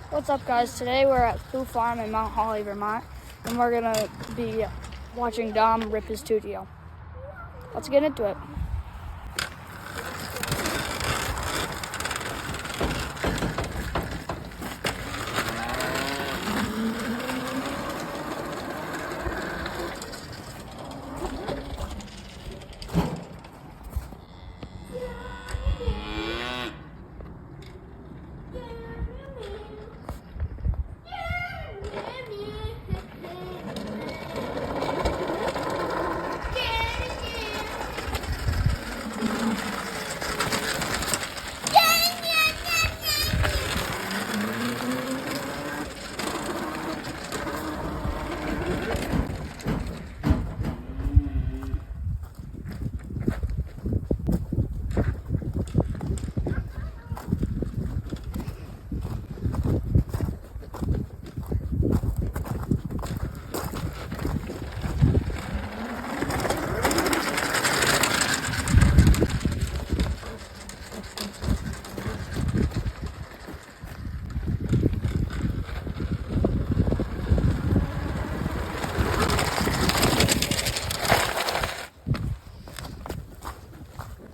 What's up, guys? Today we're at Blue Farm in Mount Holly, Vermont, and we're gonna be watching Dom rip his studio. Let's get into it.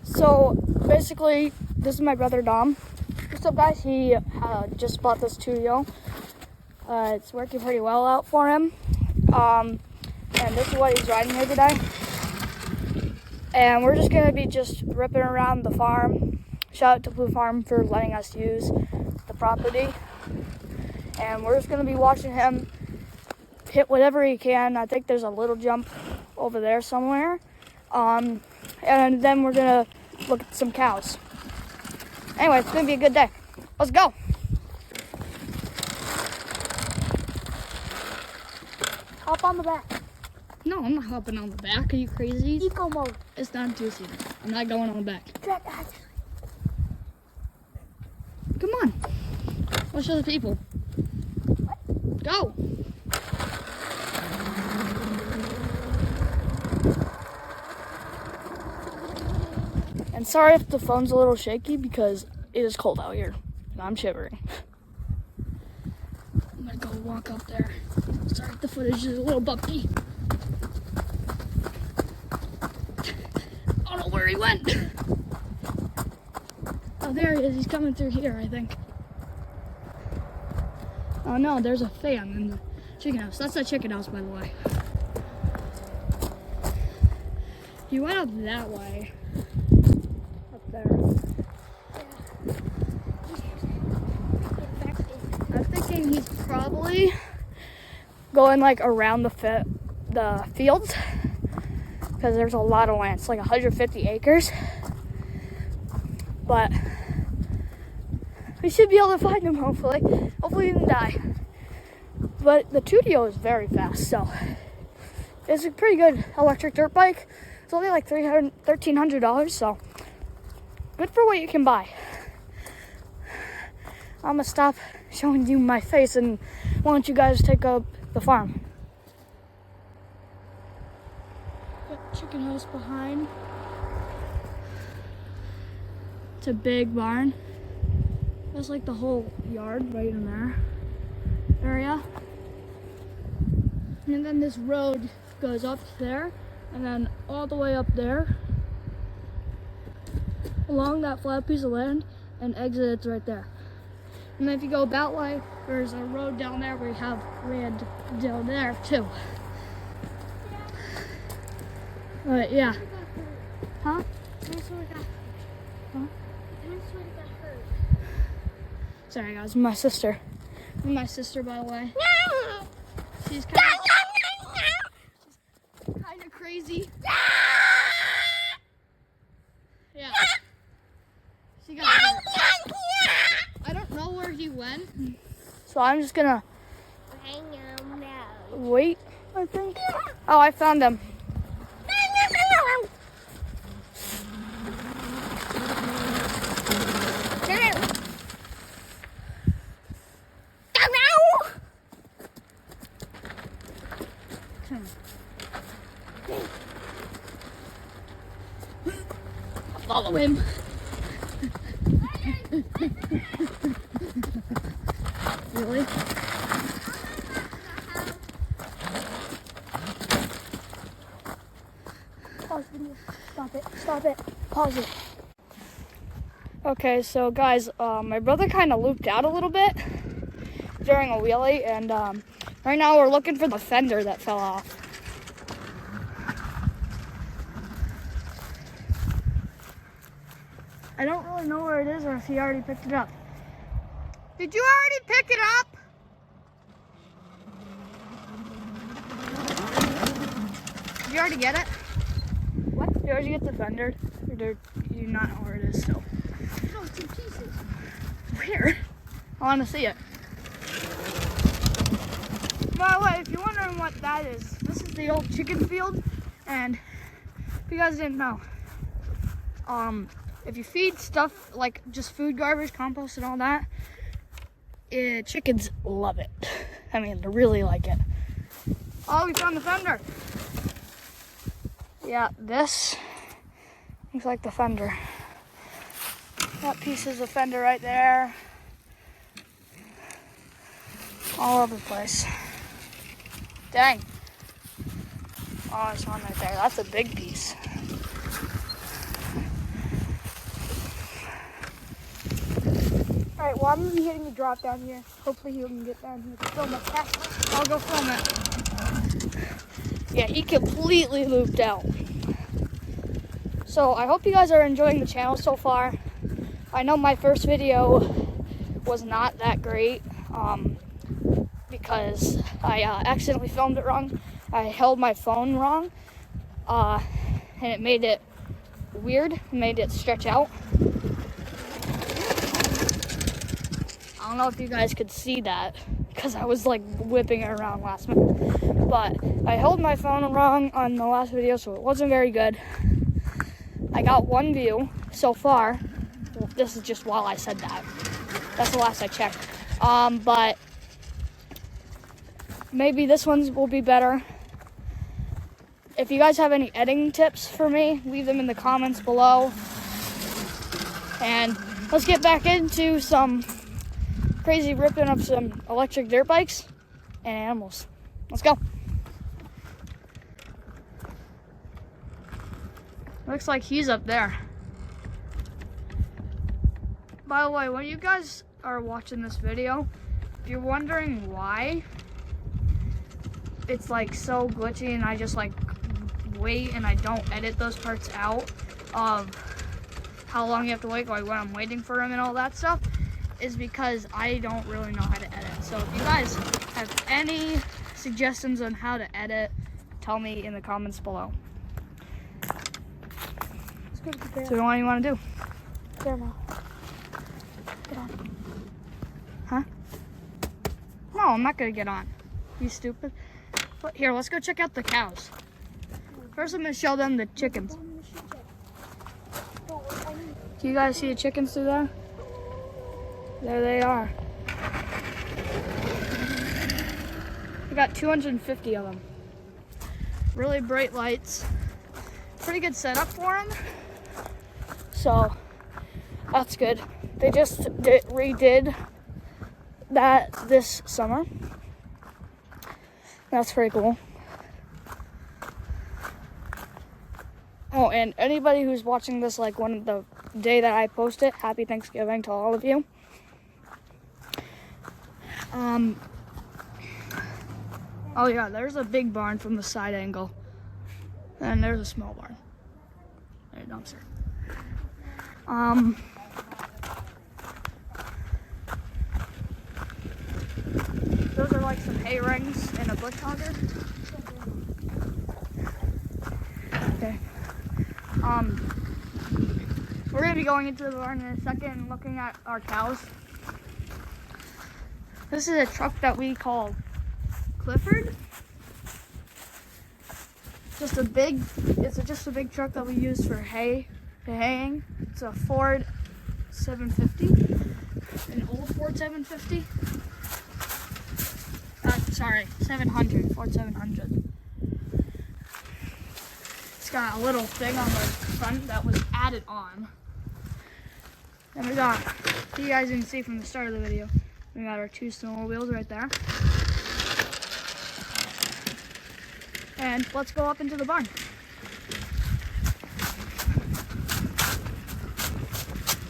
So basically, this is my brother Dom. What's up, guys? He just bought this studio. It's working pretty well out for him. And this is what he's riding here today. And we're just gonna be ripping around the farm. Shout out to Blue Farm for letting us use the property. And we're just gonna be watching him hit whatever he can. I think there's a little jump over there somewhere. And then we're gonna look at some cows. Anyway, it's gonna be a good day. Let's go. Hop on the back. No, I'm not hopping on the back. Are you crazy? Eco mode. It's not two-seater. I'm not going on the back. Come on. Let's show the people. What? Go. And sorry if the phone's a little shaky because it is cold out here and I'm shivering. I'm gonna go walk up there. Sorry if the footage is a little bumpy. I don't know where he went. Oh, there he is. He's coming through here, I think. Oh no, there's a fan in the chicken house. That's the chicken house, by the way. He went up that way. There. I'm thinking he's probably going like around the fields because there's a lot of land. It's like 150 acres, but we should be able to find him. Hopefully he didn't die. But the studio is very fast, so it's a pretty good electric dirt bike. It's only like $1,300, so good for what you can buy. I'm gonna stop showing you my face and why don't you guys take up the farm. Got chicken house behind. It's a big barn. That's like the whole yard right in there area. And then this road goes up there and then all the way up there along that flat piece of land and exits right there. And then if you go about way, there's a road down there where you have land down there too. But yeah. Huh? Sorry guys, my sister. My sister, by the way. She's kind of crazy. Yeah. She got hurt. I don't know where he went, so I'm just gonna wait, I think. Oh, I found him. Follow him. Yeah. Really? Pause video. Stop it. Stop it. Pause it. Okay, so guys, my brother kind of looped out a little bit during a wheelie, and right now we're looking for the fender that fell off. I don't really know where it is or if he already picked it up. Did you already pick it up? Did you already get it? What? Did you already get the fender? Or do you not know where it is still? No, it's in pieces. Where? I want to see it. By the way, if you're wondering what that is, this is the old chicken field, and if you guys didn't know, if you feed stuff like just food garbage, compost, and all that, chickens love it. I mean, they really like it. Oh, we found the fender. Yeah, this looks like the fender. That piece is the fender right there. All over the place. Dang. Oh, there's one right there. That's a big piece. Alright, well, I'm going to be hitting the drop down here. Hopefully he can get down here to film it. I'll go film it. Yeah, he completely looped out. So I hope you guys are enjoying the channel so far. I know my first video was not that great because I accidentally filmed it wrong. I held my phone wrong and it made it weird, made it stretch out. I don't know if you guys could see that because I was like whipping it around last minute. But I held my phone wrong on the last video, so it wasn't very good. I got 1 view so far. Well, this is just while I said that. That's the last I checked. But maybe this one will be better. If you guys have any editing tips for me, leave them in the comments below. And let's get back into some crazy ripping of some electric dirt bikes and animals. Let's go. Looks like he's up there. By the way, when you guys are watching this video, if you're wondering why it's like so glitchy and I just like wait and I don't edit those parts out of how long you have to wait, like when I'm waiting for him and all that stuff, is because I don't really know how to edit. So if you guys have any suggestions on how to edit, tell me in the comments below. So what do you want to do? There now. Get on. Huh? No, I'm not gonna get on. You stupid. But here, let's go check out the cows. First, I'm gonna show them the chickens. Do you guys see the chickens through there? There they are. We got 250 of them. Really bright lights. Pretty good setup for them. So that's good. They just redid that this summer. That's pretty cool. Oh, and anybody who's watching this like one of the day that I post it, happy Thanksgiving to all of you. Oh yeah, there's a big barn from the side angle. And there's a small barn. There's a dumpster. Those are like some hay rings and a bush hogger. Okay. We're gonna be going into the barn in a second and looking at our cows. This is a truck that we call Clifford. It's just a big truck that we use for haying. It's a Ford 750, an old Ford 750. Sorry, 700, Ford 700. It's got a little thing on the front that was added on. And we got, you guys didn't see from the start of the video, We got our 2 snowmobiles right there. And let's go up into the barn.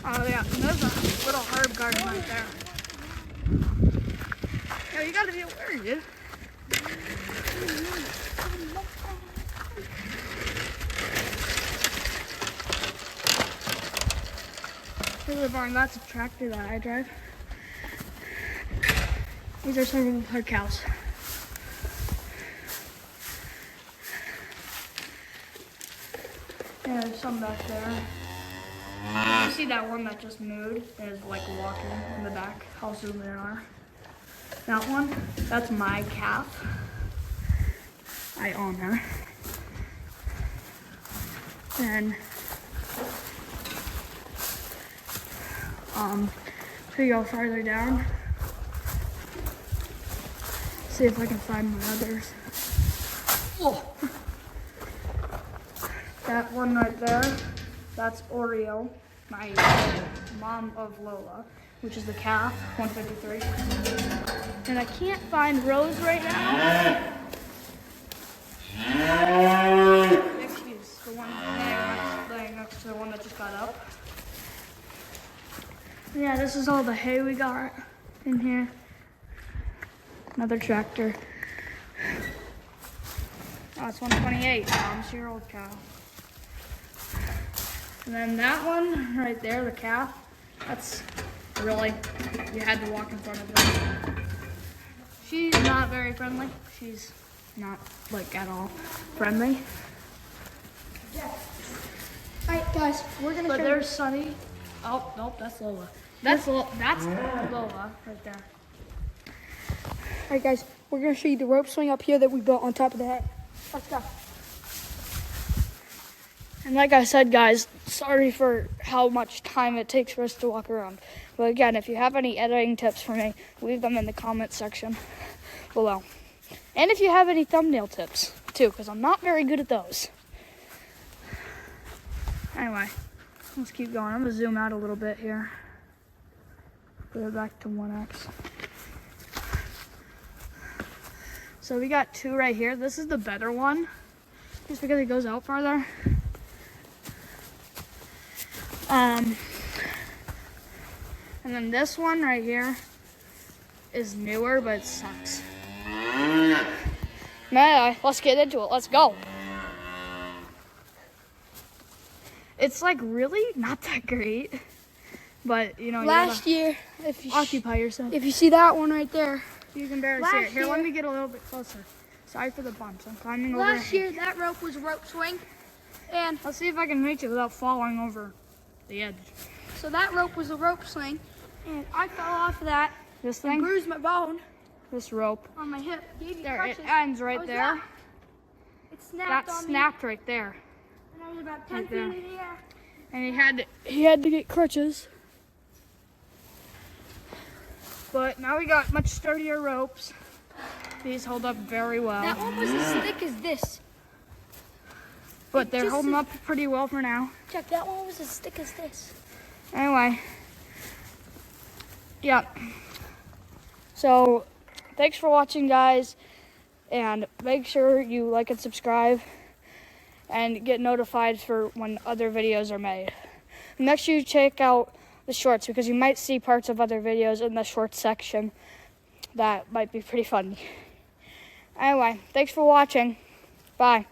Oh yeah, and there's a little herb garden right there. Yo, you gotta be aware, dude. Here's the barn. That's a tractor that I drive. These are some of our cows. Yeah, there's some back there. You see that one that just moved and is like walking in the back? I'll zoom in on her. That one, that's my calf. I own her. And to go farther down, see if I can find my others. Oh. That one right there, that's Oreo, my mom of Lola, which is the calf, 153. And I can't find Rose right now. She's the one laying next to the one that just got up. Yeah, this is all the hay we got in here. Another tractor. Oh, it's 128. Mom's your old cow. And then that one right there, the calf, that's really, you had to walk in front of her. She's not very friendly. She's not like at all friendly. Yeah. Alright guys, we're gonna But show there's Sunny. Oh, nope, that's Lola. That's Lola right there. Alright guys, we're gonna show you the rope swing up here that we built on top of the hay. Let's go. And like I said, guys, sorry for how much time it takes for us to walk around. But again, if you have any editing tips for me, leave them in the comment section below. And if you have any thumbnail tips, too, because I'm not very good at those. Anyway, let's keep going. I'm going to zoom out a little bit here. Put it back to 1x. So we got 2 right here. This is the better one, just because it goes out farther. And then this one right here is newer, but it sucks. Man, let's get into it. Let's go. It's like really not that great, but you know, Last year, if you occupy yourself. if you see that one right there, You can barely see it. Here, let me get a little bit closer. Sorry for the bumps. I'm climbing over. last year that rope was a rope swing, and Let's see if I can reach it without falling over the edge. so that rope was a rope swing, and I fell off of that This and thing, bruised my bone this rope. on my hip. Gave me There, it crutches. ends I right was there. up. It snapped That on snapped right there. me, and I was about 10 Right feet there. in the air. And he had to get crutches. But now we got much sturdier ropes. These hold up very well. That one was as thick as this. But they're just holding is- up pretty well for now. Check, that one was as thick as this. Anyway. Yeah. So, thanks for watching, guys. And make sure you like and subscribe. And get notified for when other videos are made. Make sure you check out the shorts, because you might see parts of other videos in the shorts section that might be pretty funny. Anyway, thanks for watching. Bye.